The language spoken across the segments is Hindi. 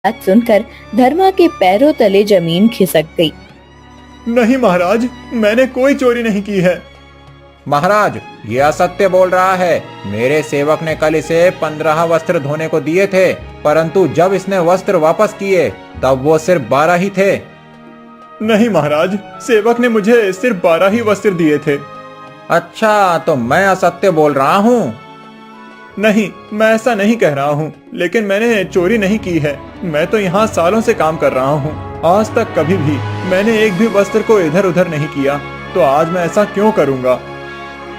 बात सुनकर धर्मा के पैरों तले जमीन खिसक गई। नहीं महाराज, मैंने कोई चोरी नहीं की है। महाराज, ये असत्य बोल रहा है। मेरे सेवक ने कल इसे 15 वस्त्र धोने को दिए थे, परंतु जब इसने वस्त्र वापस किए तब वो सिर्फ 12 ही थे। नहीं महाराज, सेवक ने मुझे सिर्फ 12 ही वस्त्र दिए थे। अच्छा, तो मैं असत्य बोल रहा हूँ? नहीं, मैं ऐसा नहीं कह रहा हूँ, लेकिन मैंने चोरी नहीं की है। मैं तो यहाँ सालों से काम कर रहा हूँ। आज तक कभी भी मैंने एक भी वस्त्र को इधर उधर नहीं किया, तो आज मैं ऐसा क्यों करूँगा?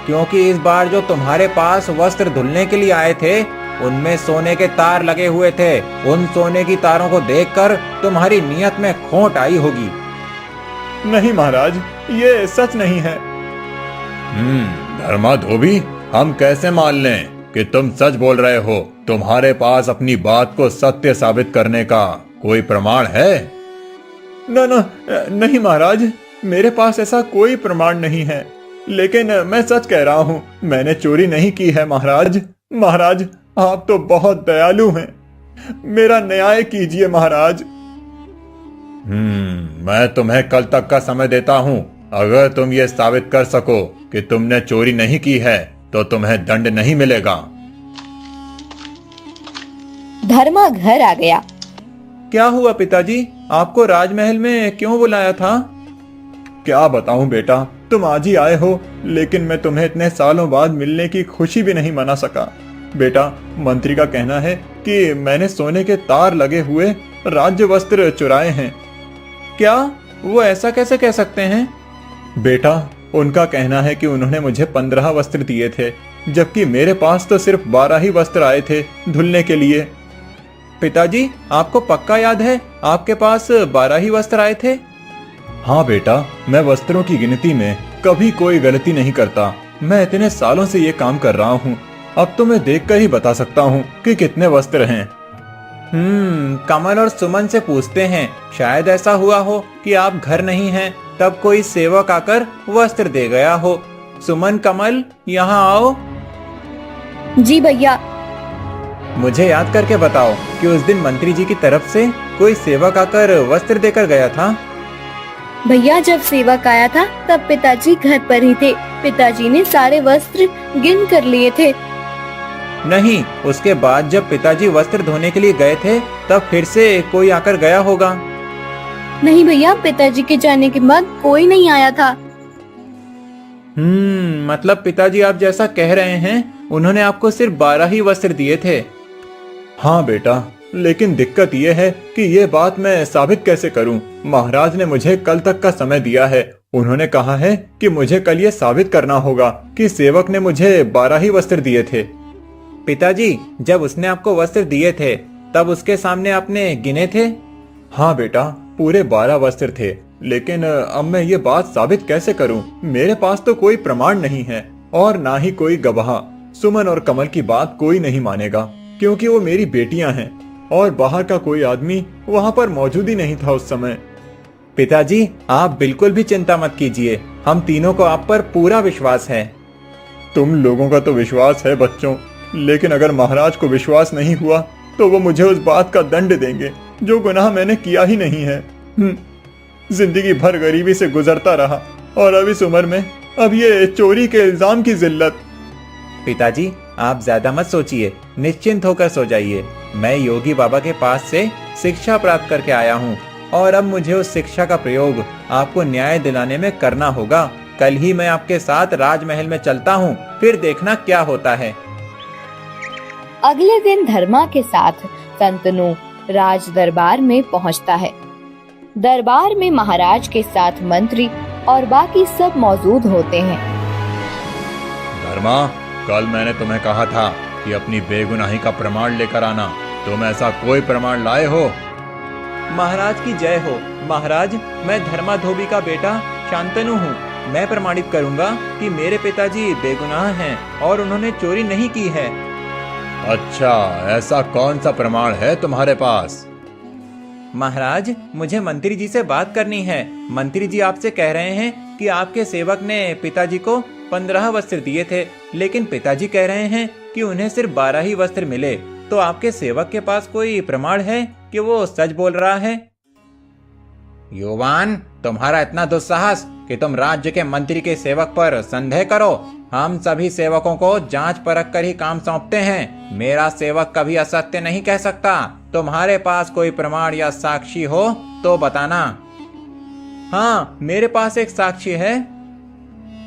क्योंकि इस बार जो तुम्हारे पास वस्त्र धुलने के लिए आए थे उनमें सोने के तार लगे हुए थे। उन सोने की तारों को देखकर तुम्हारी नीयत में खोट आई होगी। नहीं महाराज, ये सच नहीं है। धर्मा धोबी, हम कैसे मान लें कि तुम सच बोल रहे हो? तुम्हारे पास अपनी बात को सत्य साबित करने का कोई प्रमाण है? नहीं महाराज, मेरे पास ऐसा कोई प्रमाण नहीं है, लेकिन मैं सच कह रहा हूँ, मैंने चोरी नहीं की है। महाराज, महाराज, आप तो बहुत दयालु हैं, मेरा न्याय कीजिए महाराज। मैं तुम्हें कल तक का समय देता हूँ। अगर तुम ये साबित कर सको कि तुमने चोरी नहीं की है तो तुम्हें दंड नहीं मिलेगा। धर्मा घर आ गया। क्या हुआ पिताजी, आपको राजमहल में क्यों बुलाया था? क्या बताऊं बेटा, तुम आज ही आए हो, लेकिन मैं तुम्हें इतने सालों बाद मिलने की खुशी भी नहीं मना सका। बेटा, मंत्री का कहना है कि मैंने सोने के तार लगे हुए राज्य वस्त्र चुराए हैं। क्या वो ऐसा कैसे कह सकते हैं? बेटा, उनका कहना है कि उन्होंने मुझे 15 वस्त्र दिए थे, जबकि मेरे पास तो सिर्फ 12 ही वस्त्र आए थे धुलने के लिए। पिताजी, आपको पक्का याद है आपके पास 12 ही वस्त्र आए थे? हाँ बेटा, मैं वस्त्रों की गिनती में कभी कोई गलती नहीं करता। मैं इतने सालों से ये काम कर रहा हूँ, अब तो मैं देखकर ही बता सकता हूँ कि कितने वस्त्र हैं। कमल और सुमन से पूछते हैं। शायद ऐसा हुआ हो कि आप घर नहीं हैं, तब कोई सेवक आकर वस्त्र दे गया हो। सुमन, कमल, यहाँ आओ। जी भैया। मुझे याद करके बताओ कि उस दिन मंत्री जी की तरफ से कोई सेवक आकर वस्त्र देकर गया था? भैया, जब सेवक आया था तब पिताजी घर पर ही थे। पिताजी ने सारे वस्त्र गिन कर लिए थे। नहीं, उसके बाद जब पिताजी वस्त्र धोने के लिए गए थे तब फिर से कोई आकर गया होगा। नहीं भैया, पिताजी के जाने के बाद कोई नहीं आया था। मतलब पिताजी आप जैसा कह रहे हैं उन्होंने आपको सिर्फ 12 ही वस्त्र दिए थे। हाँ बेटा, लेकिन दिक्कत ये है कि ये बात मैं साबित कैसे करूं? महाराज ने मुझे कल तक का समय दिया है। उन्होंने कहा है कि मुझे कल ये साबित करना होगा कि सेवक ने मुझे 12 ही वस्त्र दिए थे। पिताजी, जब उसने आपको वस्त्र दिए थे तब उसके सामने आपने गिने थे? हाँ बेटा, पूरे 12 वस्त्र थे, लेकिन अब मैं ये बात साबित कैसे करूं? मेरे पास तो कोई प्रमाण नहीं है और ना ही कोई गवाह। सुमन और कमल की बात कोई नहीं मानेगा, क्योंकि वो मेरी बेटियां हैं और बाहर का कोई आदमी वहाँ पर मौजूद ही नहीं था उस समय। पिताजी, आप बिल्कुल भी चिंता मत कीजिए, हम तीनों को आप पर पूरा विश्वास है। तुम लोगों का तो विश्वास है बच्चों, लेकिन अगर महाराज को विश्वास नहीं हुआ तो वो मुझे उस बात का दंड देंगे जो गुनाह मैंने किया ही नहीं है। जिंदगी भर गरीबी से गुजरता रहा और अब इस उम्र में अब ये चोरी के इल्जाम की जिल्लत। पिताजी, आप ज्यादा मत सोचिए, निश्चिंत होकर सो जाइए। मैं योगी बाबा के पास से शिक्षा प्राप्त करके आया हूँ और अब मुझे उस शिक्षा का प्रयोग आपको न्याय दिलाने में करना होगा। कल ही मैं आपके साथ राजमहल में चलता हूँ, फिर देखना क्या होता है। अगले दिन धर्मा के साथ संतनु राज दरबार में पहुंचता है। दरबार में महाराज के साथ मंत्री और बाकी सब मौजूद होते हैं। धर्मा, कल मैंने तुम्हें कहा था कि अपनी बेगुनाही का प्रमाण लेकर आना। तुम ऐसा कोई प्रमाण लाए हो? महाराज की जय हो। महाराज, मैं धर्मा धोबी का बेटा शांतनु हूँ। मैं प्रमाणित करूँगा कि मेरे पिताजी बेगुनाह हैं और उन्होंने चोरी नहीं की है। अच्छा, ऐसा कौन सा प्रमाण है तुम्हारे पास? महाराज, मुझे मंत्री जी से बात करनी है। मंत्री जी आपसे कह रहे हैं कि आपके सेवक ने पिताजी को 15 वस्त्र दिए थे, लेकिन पिताजी कह रहे हैं कि उन्हें सिर्फ 12 ही वस्त्र मिले। तो आपके सेवक के पास कोई प्रमाण है कि वो सच बोल रहा है? युवान, तुम्हारा इतना दुस्साहस कि तुम राज्य के मंत्री के सेवक पर संदेह करो। हम सभी सेवकों को जांच परख कर ही काम सौंपते हैं। मेरा सेवक कभी असत्य नहीं कह सकता। तुम्हारे पास कोई प्रमाण या साक्षी हो तो बताना। हाँ, मेरे पास एक साक्षी है।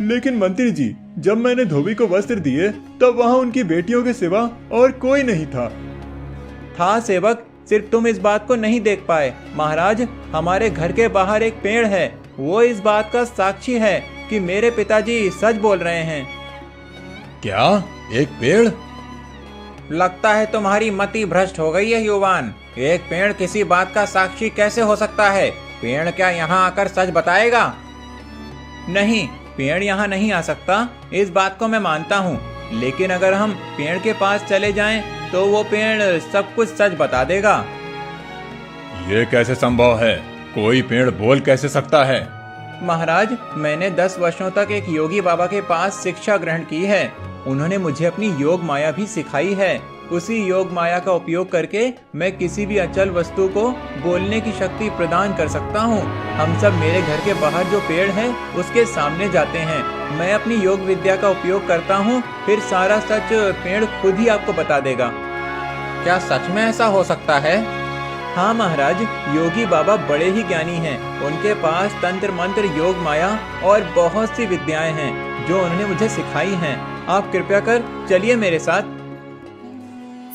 लेकिन मंत्री जी, जब मैंने धोबी को वस्त्र दिए तब वहाँ उनकी बेटियों के सिवा और कोई नहीं था। सेवक, सिर्फ तुम इस बात को नहीं देख पाए। महाराज, हमारे घर के बाहर एक पेड़ है, वो इस बात का साक्षी है कि मेरे पिताजी सच बोल रहे हैं। क्या? एक पेड़? लगता है तुम्हारी मति भ्रष्ट हो गई है युवान। एक पेड़ किसी बात का साक्षी कैसे हो सकता है? पेड़ क्या यहाँ आकर सच बताएगा? नहीं, पेड़ यहाँ नहीं आ सकता, इस बात को मैं मानता हूँ। लेकिन अगर हम पेड़ के पास चले जाएं, तो वो पेड़ सब कुछ सच बता देगा। ये कैसे संभव है? कोई पेड़ बोल कैसे सकता है? महाराज, मैंने 10 वर्षों तक एक योगी बाबा के पास शिक्षा ग्रहण की है। उन्होंने मुझे अपनी योग माया भी सिखाई है। उसी योग माया का उपयोग करके मैं किसी भी अचल वस्तु को बोलने की शक्ति प्रदान कर सकता हूँ। हम सब मेरे घर के बाहर जो पेड़ है उसके सामने जाते हैं। मैं अपनी योग विद्या का उपयोग करता हूँ, फिर सारा सच पेड़ खुद ही आपको बता देगा। क्या सच में ऐसा हो सकता है? हाँ महाराज, योगी बाबा बड़े ही ज्ञानी हैं। उनके पास तंत्र मंत्र, योग माया और बहुत सी विद्याएं हैं जो उन्होंने मुझे सिखाई हैं। आप कृपया कर चलिए मेरे साथ।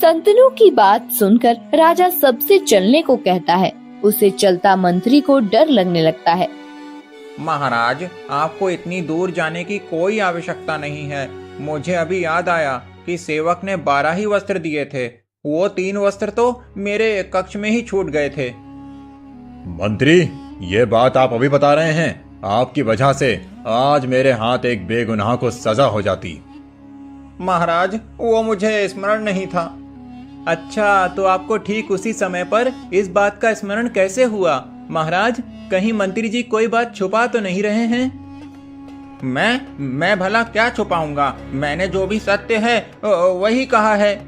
संतनु की बात सुनकर राजा सबसे चलने को कहता है। उसे चलता मंत्री को डर लगने लगता है। महाराज, आपको इतनी दूर जाने की कोई आवश्यकता नहीं है। मुझे अभी याद आया कि सेवक ने 12 ही वस्त्र दिए थे। वो 3 वस्त्र तो मेरे कक्ष में ही छूट गए थे। मंत्री, ये बात आप अभी बता रहे हैं? आपकी वजह से आज मेरे हाथ एक बेगुनाह को सजा हो जाती। महाराज, वो मुझे स्मरण नहीं था। अच्छा, तो आपको ठीक उसी समय पर इस बात का स्मरण कैसे हुआ? महाराज, कहीं मंत्री जी कोई बात छुपा तो नहीं रहे हैं? मैं भला क्या छुपाऊंगा? मैंने जो भी सत्य है वही कहा है।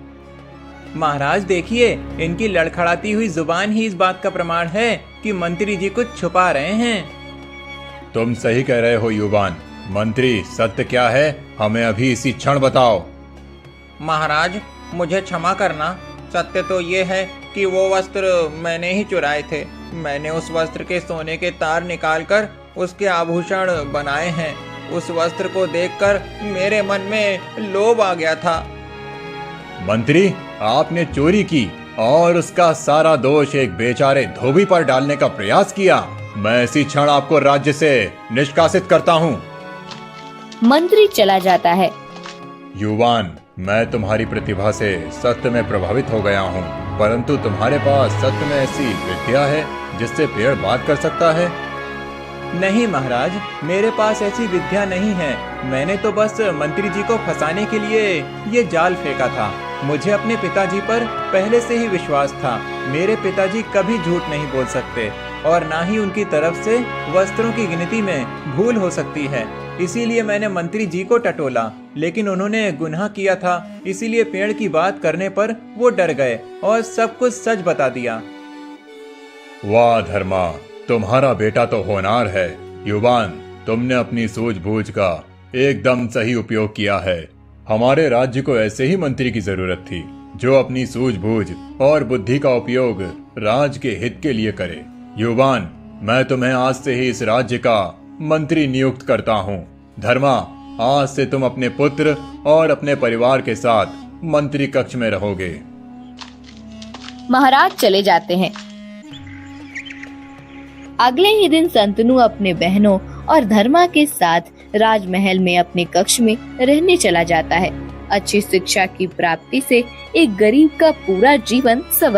महाराज देखिए, इनकी लड़खड़ाती हुई जुबान ही इस बात का प्रमाण है कि मंत्री जी कुछ छुपा रहे हैं। तुम सही कह रहे हो युवान। मंत्री, सत्य क्या है? हमें अभी इसी क्षण बताओ। महाराज, मुझे क्षमा करना। सत्य तो ये है कि वो वस्त्र मैंने ही चुराए थे। मैंने उस वस्त्र के सोने के तार निकालकर उसके आभूषण बनाए हैं। उस वस्त्र को देखकर मेरे मन में लोभ आ गया था। मंत्री, आपने चोरी की और उसका सारा दोष एक बेचारे धोबी पर डालने का प्रयास किया। मैं इसी क्षण आपको राज्य से निष्कासित करता हूँ। मंत्री चला जाता है। युवान, मैं तुम्हारी प्रतिभा से सत्य में प्रभावित हो गया हूँ, परंतु तुम्हारे पास सत्य में ऐसी विद्या है जिससे पेड़ बात कर सकता है? नहीं महाराज, मेरे पास ऐसी विद्या नहीं है। मैंने तो बस मंत्री जी को फंसाने के लिए ये जाल फेंका था। मुझे अपने पिताजी पर पहले से ही विश्वास था। मेरे पिताजी कभी झूठ नहीं बोल सकते और ना ही उनकी तरफ से वस्त्रों की गिनती में भूल हो सकती है। इसीलिए मैंने मंत्री जी को टटोला, लेकिन उन्होंने गुनाह किया था। इसीलिए पेड़ की बात करने पर वो डर गए और सब कुछ सच बता दिया। वाह धर्मा, तुम्हारा बेटा तो होनहार है। युवान, तुमने अपनी सूझबूझ का एकदम सही उपयोग किया है। हमारे राज्य को ऐसे ही मंत्री की जरूरत थी जो अपनी सूझबूझ और बुद्धि का उपयोग राज्य के हित के लिए करे। युवान, मैं तुम्हें आज से ही इस राज्य का मंत्री नियुक्त करता हूँ। धर्मा, आज से तुम अपने पुत्र और अपने परिवार के साथ मंत्री कक्ष में रहोगे। महाराज चले जाते हैं। अगले ही दिन संतनु अपने बहनों और धर्मा के साथ राजमहल में अपने कक्ष में रहने चला जाता है। अच्छी शिक्षा की प्राप्ति से एक गरीब का पूरा जीवन संवर